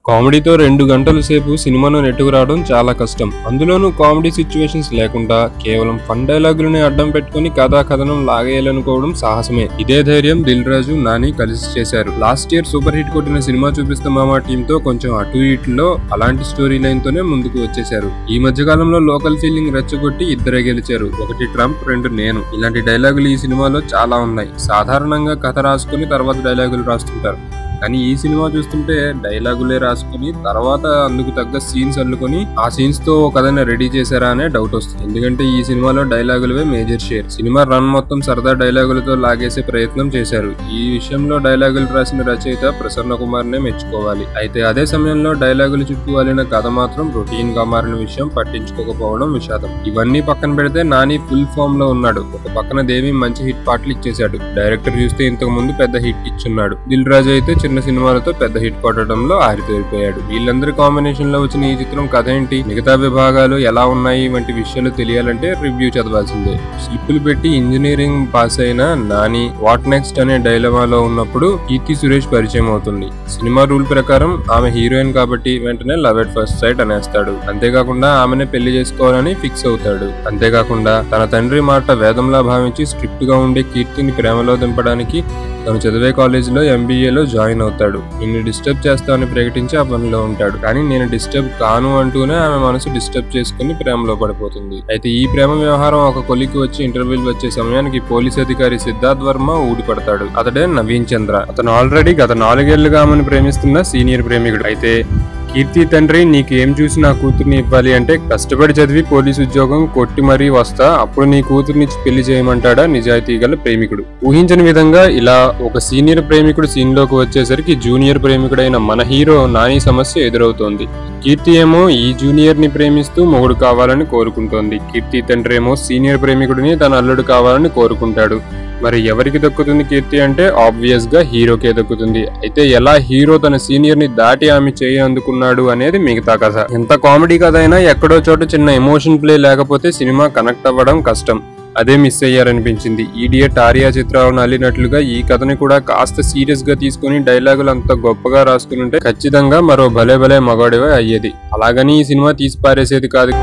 కామెడీతో 2 గంటల సేపు సినిమాను నెట్టుకురావడం చాలా కష్టం. అందులోనూ కామెడీ సిచ్యువేషన్స్ లేకుండా కేవలం ఫన్ డైలాగులని అడ్డం పెట్టుకుని కథనం లాగేయాలనుకోవడం సాహసమే. ఇదే ధైర్యం దిల్ రాజు, నాని కలిసి చేశారు. లాస్ట్ ఇయర్ సూపర్ హిట్ కొట్టిన సినిమా చూపిస్తామా టీమ్ తో కొంచెం అటు ఇటులో అలాంటి స్టోరీ లైన్ తోనే ముందుకు వచ్చేశారు. ఈ మధ్య కాలంలో లోకల్ ఫీలింగ్ రెచ్చగొట్టి ఇద్దరే గెలిచారు. ఒకటి ట్రంప్, 2 నేను. ఇలాంటి డైలాగులు ఈ సినిమాలో చాలా ఉన్నాయి. సాధారణంగా కథ రాసుకుని తర్వాత డైలాగులు రాస్తుంటారు. కానీ ఈ సినిమా చూస్తుంటే డైలాగులే రాసుకుని తర్వాత అందుకు తగ్గ సీన్స్ అల్లుకొని ఆ సీన్స్ తో కథని రెడీ చేశారా అనే డౌట్ వస్తుంది. ఎందుకంటే ఈ సినిమాలో డైలాగులవే మేజర్ షేర్. సినిమా రన్ మొత్తం సరదా డైలాగులతో లాగేసే ప్రయత్నం చేశారు. ఈ విషయంలో డైలాగులు రాసిన రచయిత ప్రసన్న కుమార్ నే మెచ్చుకోవాలి. అయితే అదే సమయంలో డైలాగులు చుట్టూ వాలిన కథ మాత్రం రొటీన్ గా మారిన విషయం పట్టించుకోకపోవడం విషాదం. ఇవన్నీ పక్కన పెడితే నాని ఫుల్ ఫామ్ లో ఉన్నాడు. ఒక పక్కన దేవి మంచి హిట్ పాటలు ఇచ్చేశాడు. డైరెక్టర్ చూస్తే ఇంతకు ముందు పెద్ద హిట్ ఇచ్చున్నాడు. దిల్ రాజు అయితే చిన్న సినిమాలతో పెద్ద హిట్ కొట్టడంలో ఆరితేరిపోయాడు. వీళ్ళందరి కాంబినేషన్ లో వచ్చిన ఈ చిత్రం కథ ఏంటి, మిగతా విభాగాలు ఎలా ఉన్నాయి వంటి విషయాలు తెలియాలంటే రివ్యూ చదవాల్సిందే. స్లిప్పులు పెట్టి ఇంజనీరింగ్ పాస్ అయిన నాని వాట్ నెక్స్ట్ అనే డైలమాలో ఉన్నప్పుడు కీర్తి సురేష్ పరిచయం అవుతుంది. సినిమా రూల్ ప్రకారం ఆమె హీరోయిన్ కాబట్టి వెంటనే లవ్ ఎట్ ఫస్ట్ సైట్ అనేస్తాడు. అంతేకాకుండా ఆమెనే పెళ్లి చేసుకోవాలని ఫిక్స్ అవుతాడు. అంతేకాకుండా తన తండ్రి మాట వేదంలా భావించి స్ట్రిక్ట్ గా ఉండే కీర్తిని ప్రేమలో దింపడానికి తను చదివే కాలేజీలో ఎంబీఏలో జాయిన్ అవుతాడు. నిన్ను డిస్టర్బ్ చేస్తామని ప్రకటించి ఆ పనిలో ఉంటాడు. కానీ నేను డిస్టర్బ్ కాను అంటూనే ఆమె మనసు డిస్టర్బ్ చేసుకుని ప్రేమలో పడిపోతుంది. అయితే ఈ ప్రేమ వ్యవహారం ఒక కొలికి వచ్చి ఇంటర్వ్యూలు వచ్చే సమయానికి పోలీస్ అధికారి సిద్ధార్థ్ వర్మ ఊడిపడతాడు. అతడే నవీన్ చంద్ర. అతను ఆల్రెడీ గత 4 ఏళ్లుగా ఆమెను ప్రేమిస్తున్న సీనియర్ ప్రేమికుడు. అయితే కీర్తి తండ్రి నీకు ఏం చూసి నా కూతుర్ని ఇవ్వాలి అంటే కష్టపడి చదివి పోలీసు ఉద్యోగం కొట్టి మరీ వస్తా, అప్పుడు నీ కూతుర్ని పెళ్లి చేయమంటాడా నిజాయితీ గల ప్రేమికుడు. ఊహించని విధంగా ఇలా ఒక సీనియర్ ప్రేమికుడు సీన్ లోకి వచ్చేసరికి జూనియర్ ప్రేమికుడైన మన హీరో నాని సమస్య ఎదురవుతోంది. కీర్తి ఏమో ఈ జూనియర్ ని ప్రేమిస్తూ మొగుడు కావాలని కోరుకుంటోంది. కీర్తి తండ్రి ఏమో సీనియర్ ప్రేమికుడిని తన అల్లుడు కావాలని కోరుకుంటాడు. మరి ఎవరికి దక్కుతుంది కీర్తి అంటే ఆబ్వియస్ గా హీరోకే దక్కుతుంది. అయితే ఎలా హీరో తన సీనియర్ ని దాటి ఆమె చేయి అందుకున్నాడు అనేది మిగతా కథ. ఎంత కామెడీ కథ అయినా ఎక్కడో చోట చిన్న ఎమోషన్ ప్లే లేకపోతే సినిమా కనెక్ట్ అవ్వడం కష్టం. అదే మిస్ అయ్యారనిపించింది. ఈడియట్ ఆర్యా చిత్రాలను అల్లినట్లుగా ఈ కథని కూడా కాస్త సీరియస్ గా తీసుకుని డైలాగులు అంత గొప్పగా రాసుకుని ఉంటే ఖచ్చితంగా మరో భలే మగాడివే అయ్యేది. అలాగని ఈ సినిమా తీసి పారేసేది కాదు.